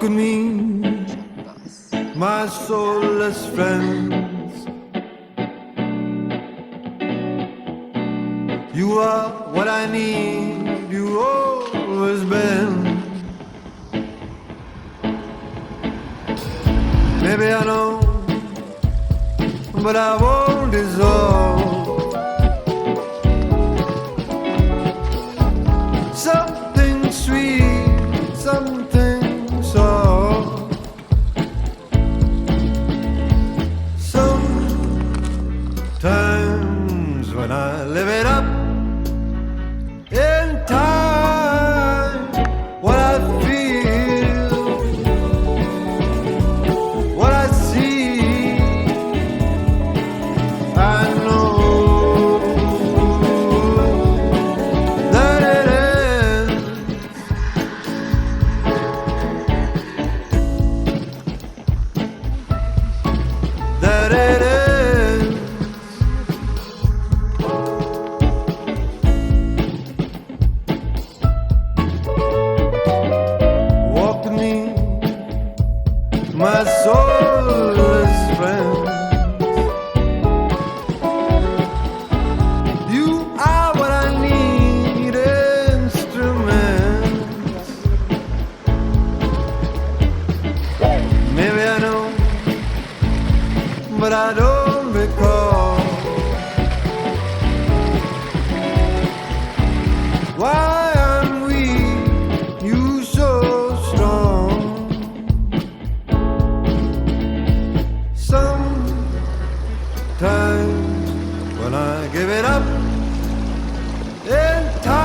Walk with me, my soulless friends. You are what I need, you always been. Maybe I know, but I won't dissolve. Something sweet, something soft. Sometimes when I live it up in time, what I feel, what I see, I know that it ends. That it ends. Walk with me, my soulless friends. You are what I need, instruments. Maybe I know, but I don't recall why I'm weak, you so strong. Sometimes when I give it up in time.